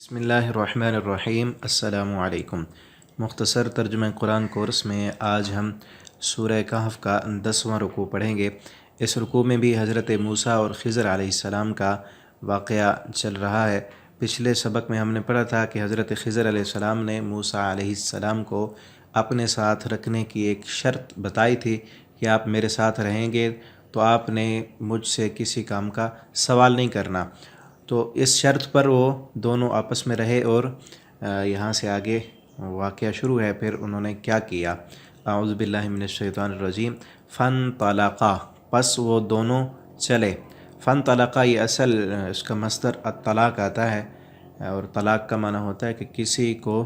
بسم اللہ الرحمن الرحیم السلام علیکم۔ مختصر ترجمہ قرآن کورس میں آج ہم سورہ کہف کا 10واں رکوع پڑھیں گے۔ اس رکوع میں بھی حضرت موسیٰ اور خضر علیہ السلام کا واقعہ چل رہا ہے۔ پچھلے سبق میں ہم نے پڑھا تھا کہ حضرت خضر علیہ السلام نے موسیٰ علیہ السلام کو اپنے ساتھ رکھنے کی ایک شرط بتائی تھی کہ آپ میرے ساتھ رہیں گے تو آپ نے مجھ سے کسی کام کا سوال نہیں کرنا۔ تو اس شرط پر وہ دونوں آپس میں رہے اور یہاں سے آگے واقعہ شروع ہے۔ پھر انہوں نے کیا کیا؟ اعوذ باللہ من الشیطان الرجیم۔ فانطلقا، پس وہ دونوں چلے۔ فانطلقا، یہ اصل اس کا مصدر الطلاق آتا ہے، اور طلاق کا معنی ہوتا ہے کہ کسی کو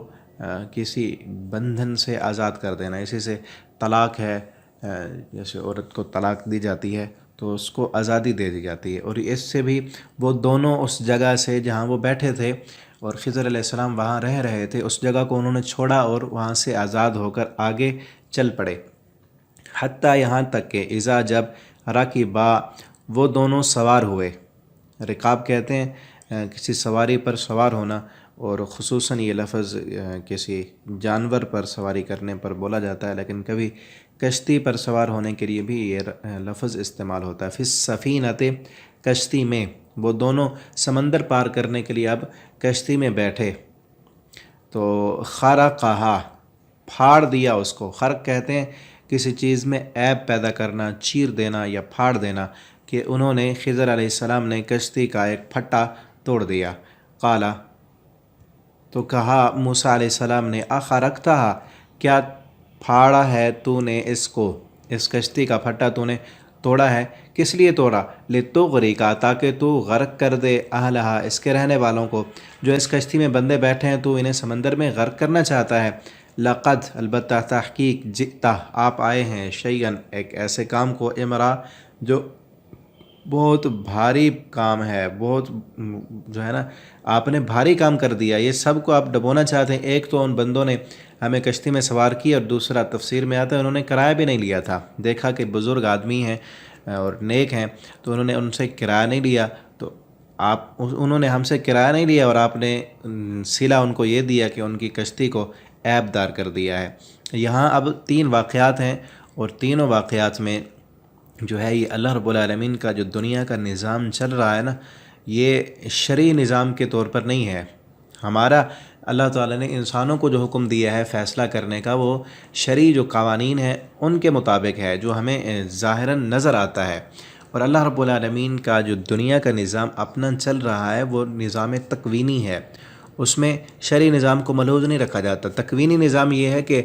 کسی بندھن سے آزاد کر دینا۔ اسی سے طلاق ہے، جیسے عورت کو طلاق دی جاتی ہے تو اس کو آزادی دے دی جاتی ہے۔ اور اس سے بھی وہ دونوں اس جگہ سے جہاں وہ بیٹھے تھے اور خضر علیہ السلام وہاں رہ رہے تھے، اس جگہ کو انہوں نے چھوڑا اور وہاں سے آزاد ہو کر آگے چل پڑے۔ حتیٰ یہاں تک کہ اذا، جب رکبا، وہ دونوں سوار ہوئے۔ رکاب کہتے ہیں کسی سواری پر سوار ہونا، اور خصوصاً یہ لفظ کسی جانور پر سواری کرنے پر بولا جاتا ہے، لیکن کبھی کشتی پر سوار ہونے کے لیے بھی یہ لفظ استعمال ہوتا ہے۔ فی السفینۃ، کشتی میں، وہ دونوں سمندر پار کرنے کے لیے اب کشتی میں بیٹھے تو خرقہا، پھاڑ دیا اس کو۔ خرق کہتے ہیں کسی چیز میں عیب پیدا کرنا، چیر دینا یا پھاڑ دینا، کہ انہوں نے خضر علیہ السلام نے کشتی کا ایک پھٹا توڑ دیا۔ قالا، تو کہا موسیٰ علیہ السلام نے، اخرقتہا، کیا پھاڑا ہے تو نے اس کو، اس کشتی کا پھٹا تو نے توڑا ہے؟ کس لیے توڑا؟ لتغرق، تاکہ تو غرق کر دے، اہلہا، اس کے رہنے والوں کو۔ جو اس کشتی میں بندے بیٹھے ہیں تو انہیں سمندر میں غرق کرنا چاہتا ہے۔ لقد، البتہ، تحقیق، جئتا، آپ آئے ہیں، شیئن، ایک ایسے کام کو، امرا، جو بہت بھاری کام ہے، بہت جو ہے نا، آپ نے بھاری کام کر دیا، یہ سب کو آپ ڈبونا چاہتے ہیں۔ ایک تو ان بندوں نے ہمیں کشتی میں سوار کی، اور دوسرا تفسیر میں آتا ہے انہوں نے کرایہ بھی نہیں لیا تھا۔ دیکھا کہ بزرگ آدمی ہیں اور نیک ہیں تو انہوں نے ان سے کرایہ نہیں لیا، تو انہوں نے ہم سے کرایہ نہیں لیا اور آپ نے صلہ ان کو یہ دیا کہ ان کی کشتی کو عیب دار کر دیا ہے۔ یہاں اب 3 واقعات ہیں، اور تینوں واقعات میں جو ہے یہ اللہ رب العالمین کا جو دنیا کا نظام چل رہا ہے نا، یہ شرعی نظام کے طور پر نہیں ہے۔ ہمارا اللہ تعالیٰ نے انسانوں کو جو حکم دیا ہے فیصلہ کرنے کا، وہ شرعی جو قوانین ہیں ان کے مطابق ہے، جو ہمیں ظاہراً نظر آتا ہے۔ اور اللہ رب العالمین کا جو دنیا کا نظام اپنا چل رہا ہے وہ نظام تکوینی ہے، اس میں شرعی نظام کو ملحوظ نہیں رکھا جاتا۔ تکوینی نظام یہ ہے کہ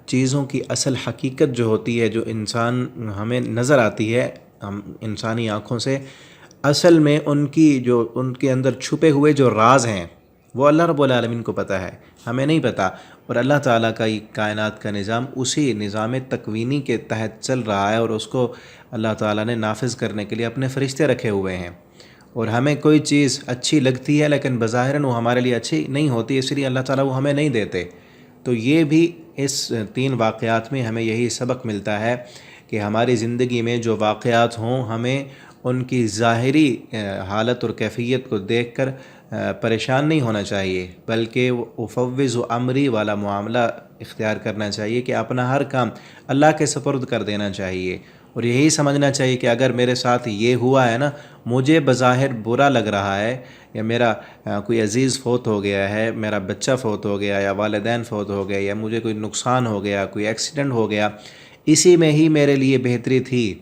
چیزوں کی اصل حقیقت جو ہوتی ہے، جو انسان ہمیں نظر آتی ہے ہم انسانی آنکھوں سے، اصل میں ان کی جو ان کے اندر چھپے ہوئے جو راز ہیں وہ اللہ رب العالمین کو پتہ ہے، ہمیں نہیں پتہ۔ اور اللہ تعالیٰ کا یہ کائنات کا نظام اسی نظام تکوینی کے تحت چل رہا ہے، اور اس کو اللہ تعالیٰ نے نافذ کرنے کے لیے اپنے فرشتے رکھے ہوئے ہیں۔ اور ہمیں کوئی چیز اچھی لگتی ہے لیکن بظاہراً وہ ہمارے لیے اچھی نہیں ہوتی، اس لیے اللہ تعالیٰ وہ ہمیں نہیں دیتے۔ تو یہ بھی اس 3 واقعات میں ہمیں یہی سبق ملتا ہے کہ ہماری زندگی میں جو واقعات ہوں، ہمیں ان کی ظاہری حالت اور کیفیت کو دیکھ کر پریشان نہیں ہونا چاہیے، بلکہ وہ افوض امری والا معاملہ اختیار کرنا چاہیے کہ اپنا ہر کام اللہ کے سپرد کر دینا چاہیے، اور یہی سمجھنا چاہیے کہ اگر میرے ساتھ یہ ہوا ہے نا، مجھے بظاہر برا لگ رہا ہے، یا میرا کوئی عزیز فوت ہو گیا ہے، میرا بچہ فوت ہو گیا، یا والدین فوت ہو گئے، یا مجھے کوئی نقصان ہو گیا، کوئی ایکسیڈنٹ ہو گیا، اسی میں ہی میرے لیے بہتری تھی۔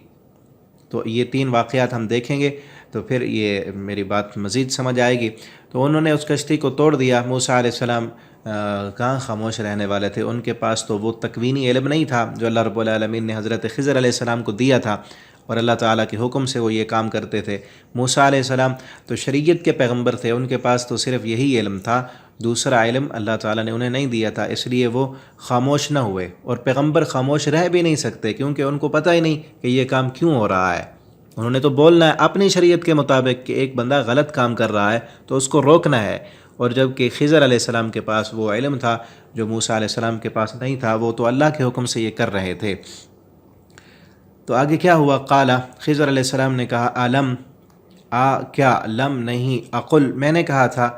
تو یہ 3 واقعات ہم دیکھیں گے تو پھر یہ میری بات مزید سمجھ آئے گی۔ تو انہوں نے اس کشتی کو توڑ دیا۔ موسیٰ علیہ السلام کہاں خاموش رہنے والے تھے، ان کے پاس تو وہ تکوینی علم نہیں تھا جو اللہ رب العالمین نے حضرت خضر علیہ السلام کو دیا تھا، اور اللہ تعالیٰ کے حکم سے وہ یہ کام کرتے تھے۔ موسیٰ علیہ السلام تو شریعت کے پیغمبر تھے، ان کے پاس تو صرف یہی علم تھا، دوسرا علم اللہ تعالیٰ نے انہیں نہیں دیا تھا، اس لیے وہ خاموش نہ ہوئے۔ اور پیغمبر خاموش رہ بھی نہیں سکتے، کیونکہ ان کو پتہ ہی نہیں کہ یہ کام کیوں ہو رہا ہے۔ انہوں نے تو بولنا ہے اپنی شریعت کے مطابق کہ ایک بندہ غلط کام کر رہا ہے تو اس کو روکنا ہے، اور جب کہ خضر علیہ السلام کے پاس وہ علم تھا جو موسیٰ علیہ السلام کے پاس نہیں تھا، وہ تو اللہ کے حکم سے یہ کر رہے تھے۔ تو آگے کیا ہوا؟ قال، خضر علیہ السلام نے کہا، کیا لم نہیں، اقل، میں نے کہا تھا،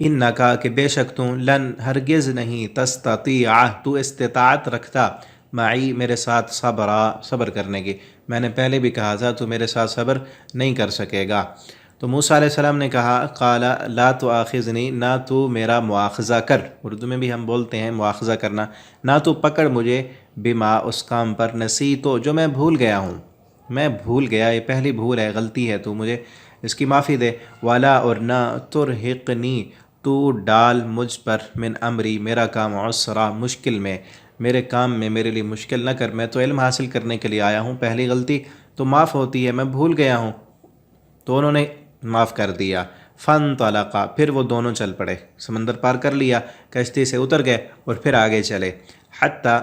انکا کہ بے شک تو لن ہرگز نہیں تستطیع تو استطاعت رکھتا معی میرے ساتھ صبر کرنے کی، میں نے پہلے بھی کہا تھا تو میرے ساتھ صبر نہیں کر سکے گا۔ تو موسیٰ علیہ السلام نے کہا قال لا تؤاخذنی، نہ تو میرا مواخذہ کر، اردو میں بھی ہم بولتے ہیں مواخذہ کرنا، نہ تو پکڑ مجھے بما اس کام پر نسیتو جو میں بھول گیا ہوں، میں بھول گیا، یہ پہلی بھول ہے، غلطی ہے، تو مجھے اس کی معافی دے، ولا اور نہ ترہقنی تو ڈال مجھ پر من امری میرا کام عسرا مشکل میں، میرے کام میں میرے لیے مشکل نہ کر، میں تو علم حاصل کرنے کے لیے آیا ہوں، پہلی غلطی تو معاف ہوتی ہے، میں بھول گیا ہوں۔ تو انہوں نے معاف کر دیا۔ فانطلقا، پھر وہ دونوں چل پڑے، سمندر پار کر لیا، کشتی سے اتر گئے اور پھر آگے چلے، حتیٰ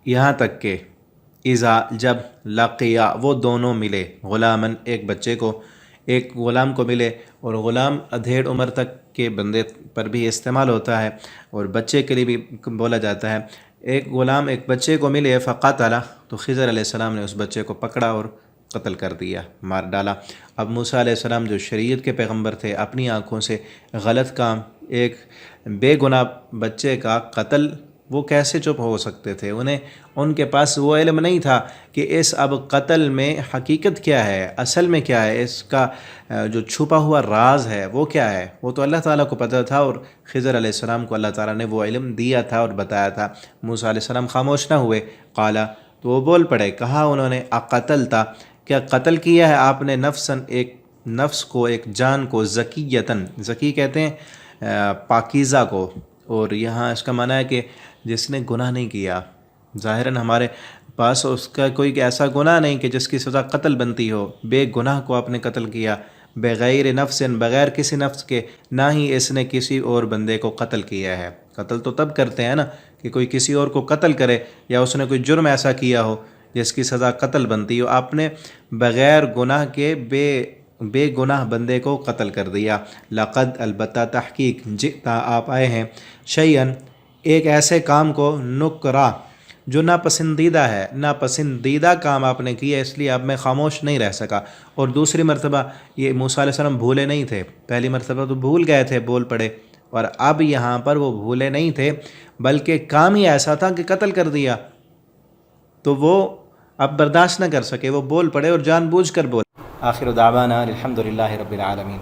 یہاں تک کہ اذا جب لقیا وہ دونوں ملے، غلامن ایک بچے کو، ایک غلام کو ملے، اور غلام ادھیڑ عمر تک کے بندے پر بھی استعمال ہوتا ہے اور بچے کے لیے بھی بولا جاتا ہے۔ ایک غلام ایک بچے کو ملے فقاتل، تو خضر علیہ السلام نے اس بچے کو پکڑا اور قتل کر دیا، مار ڈالا۔ اب موسیٰ علیہ السلام جو شریعت کے پیغمبر تھے، اپنی آنکھوں سے غلط کام، ایک بے گناہ بچے کا قتل، وہ کیسے چپ ہو سکتے تھے؟ ان کے پاس وہ علم نہیں تھا کہ اس اب قتل میں حقیقت کیا ہے، اصل میں کیا ہے، اس کا جو چھپا ہوا راز ہے وہ کیا ہے، وہ تو اللہ تعالیٰ کو پتہ تھا، اور خضر علیہ السلام کو اللہ تعالیٰ نے وہ علم دیا تھا اور بتایا تھا۔ موسیٰ علیہ السلام خاموش نہ ہوئے، قالا، تو وہ بول پڑے، کہا انہوں نے، اقتلتا، کیا قتل کیا ہے آپ نے، نفسن ایک نفس کو، ایک جان کو، زکیتن، زکی کہتے ہیں پاکیزہ کو، اور یہاں اس کا معنی ہے کہ جس نے گناہ نہیں کیا، ظاہراً ہمارے پاس اس کا کوئی ایسا گناہ نہیں کہ جس کی سزا قتل بنتی ہو، بے گناہ کو آپ نے قتل کیا، بغیر نفس، بغیر کسی نفس کے، نہ ہی اس نے کسی اور بندے کو قتل کیا ہے۔ قتل تو تب کرتے ہیں نا کہ کوئی کسی اور کو قتل کرے، یا اس نے کوئی جرم ایسا کیا ہو جس کی سزا قتل بنتی ہو، آپ نے بغیر گناہ کے بے گناہ بندے کو قتل کر دیا۔ لقد، البتہ، تحقیق، جئتا، آپ آئے ہیں، شیئن، ایک ایسے کام کو، نکرا، جو ناپسندیدہ ہے، ناپسندیدہ کام آپ نے کیا، اس لیے اب میں خاموش نہیں رہ سکا۔ اور دوسری مرتبہ یہ موسیٰ علیہ السلام بھولے نہیں تھے، پہلی مرتبہ تو بھول گئے تھے، بول پڑے، اور اب یہاں پر وہ بھولے نہیں تھے، بلکہ کام ہی ایسا تھا کہ قتل کر دیا، تو وہ اب برداشت نہ کر سکے، وہ بول پڑے اور جان بوجھ کر بولے۔ آخر دعوانا الحمدللہ رب العالمین۔